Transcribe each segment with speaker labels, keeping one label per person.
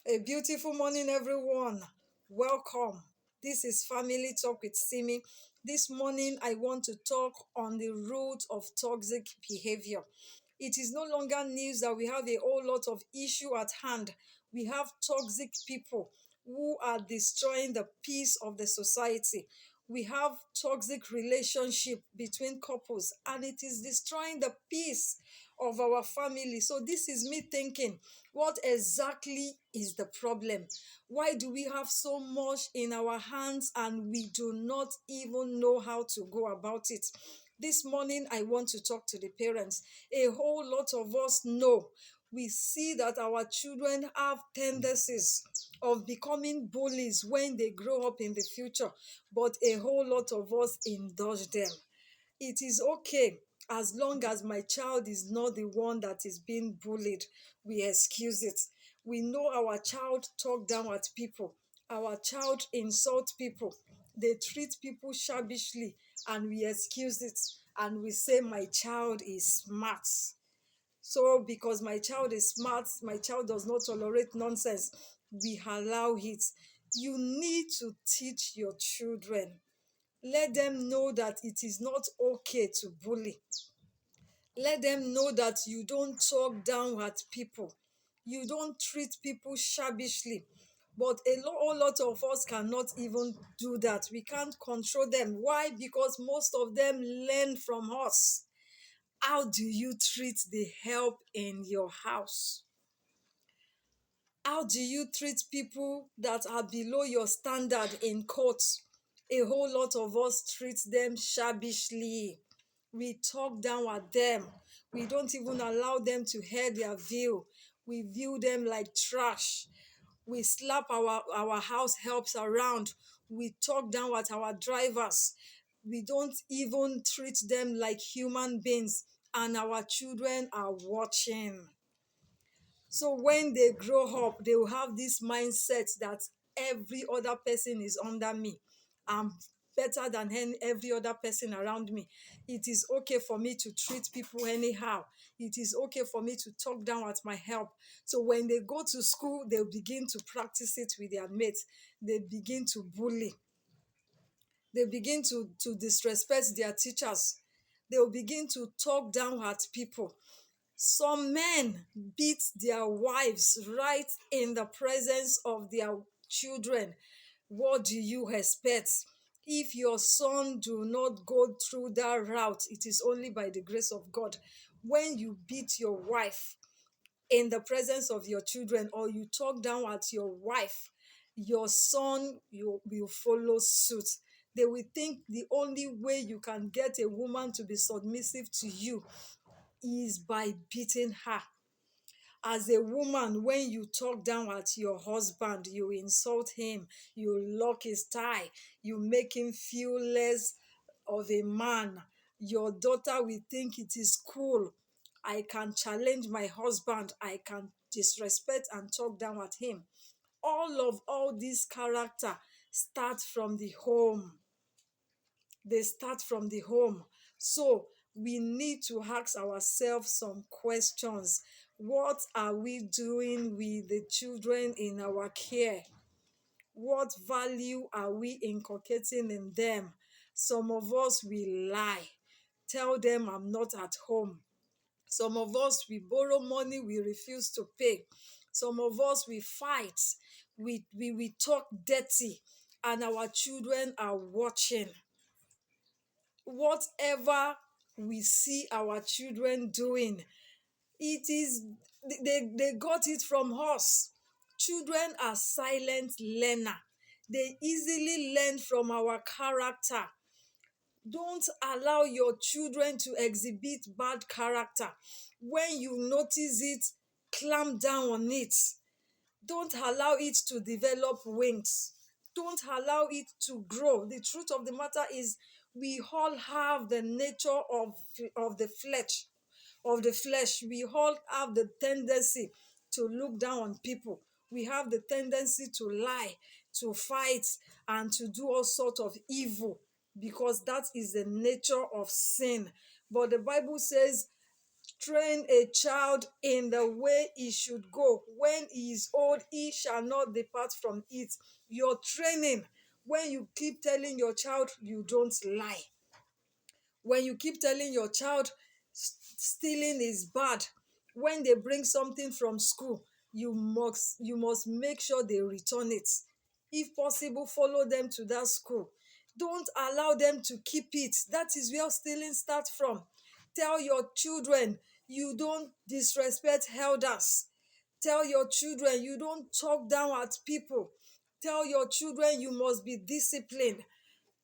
Speaker 1: A beautiful morning, everyone. Welcome. This is Family Talk with Simi. This morning, I want to talk on the root of toxic behavior. It is no longer news that we have a whole lot of issue at hand. We have toxic people who are destroying the peace of the society. We have toxic relationship between couples and it is destroying the peace of our family. So this is me thinking, what exactly is the problem? Why do we have so much in our hands and we do not even know how to go about it? This morning, I want to talk to the parents. A whole lot of us know. We see that our children have tendencies of becoming bullies when they grow up in the future, but a whole lot of us indulge them. It is okay as long as my child is not the one that is being bullied. We excuse it. We know our child talk down at people. Our child insult people. They treat people shabbishly and we excuse it. And we say my child is smart. So because my child is smart, my child does not tolerate nonsense, we allow it. You need to teach your children. Let them know that it is not okay to bully. Let them know that you don't talk down at people. You don't treat people shabbishly. But whole lot of us cannot even do that. We can't control them. Why? Because most of them learn from us. How do you treat the help in your house? How do you treat people that are below your standard in court? A whole lot of us treat them shabbishly. We talk down at them. We don't even allow them to hear their view. We view them like trash. We slap our house helps around. We talk down at our drivers. We don't even treat them like human beings. And our children are watching. So when they grow up, they will have this mindset that every other person is under me. I'm better than every other person around me. It is okay for me to treat people anyhow. It is okay for me to talk down at my help. So when they go to school, they'll begin to practice it with their mates. They begin to bully. They begin to disrespect their teachers. They'll begin to talk down at people. Some men beat their wives right in the presence of their children. What do you expect? If your son do not go through that route, it is only by the grace of God. When you beat your wife in the presence of your children or you talk down at your wife, your son you will follow suit. They will think the only way you can get a woman to be submissive to you is by beating her. As a woman, when you talk down at your husband, you insult him, you lock his tie, you make him feel less of a man. Your daughter will think it is cool. I can challenge my husband, I can disrespect and talk down at him. All this character start from the home. They start from the home. So we need to ask ourselves some questions. What are we doing with the children in our care? What value are we inculcating in them? Some of us will lie, tell them I'm not at home. Some of us we borrow money, we refuse to pay. Some of us we fight, we talk dirty, and our children are watching. Whatever we see our children doing, it is they got it from us. Children are silent learner. They easily learn from our character. Don't allow your children to exhibit bad character. When you notice it, clamp down on it. Don't allow it to develop wings. Don't allow it to grow. The truth of the matter is we all have the nature of the flesh. We all have the tendency to look down on people. We have the tendency to lie, to fight, and to do all sorts of evil because that is the nature of sin. But the Bible says Train a child in the way he should go. When he is old, he shall not depart from it. Your training, when you keep telling your child you don't lie, when you keep telling your child stealing is bad, when they bring something from school, you must make sure they return it. If possible, follow them to that school. Don't allow them to keep it. That is where stealing starts from. Tell your children you don't disrespect elders. Tell your children you don't talk down at people. Tell your children you must be disciplined.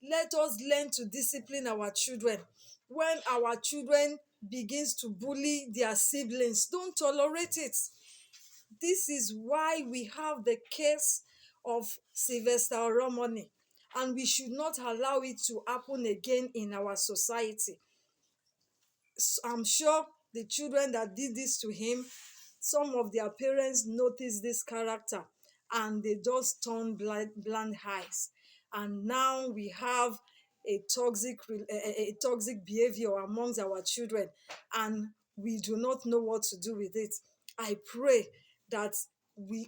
Speaker 1: Let us learn to discipline our children. When our children begins to bully their siblings, don't tolerate it. This is why we have the case of Sylvester Romani, and we should not allow it to happen again in our society. I'm sure the children that did this to him, some of their parents noticed this character and they just turned blind eyes. And now we have a toxic behavior amongst our children, and we do not know what to do with it. I pray that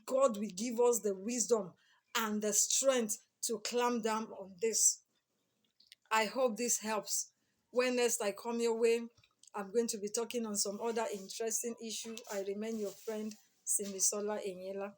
Speaker 1: God will give us the wisdom and the strength to clamp down on this. I hope this helps. When next I come your way, I'm going to be talking on some other interesting issue. I remain your friend, Simisola Enyela.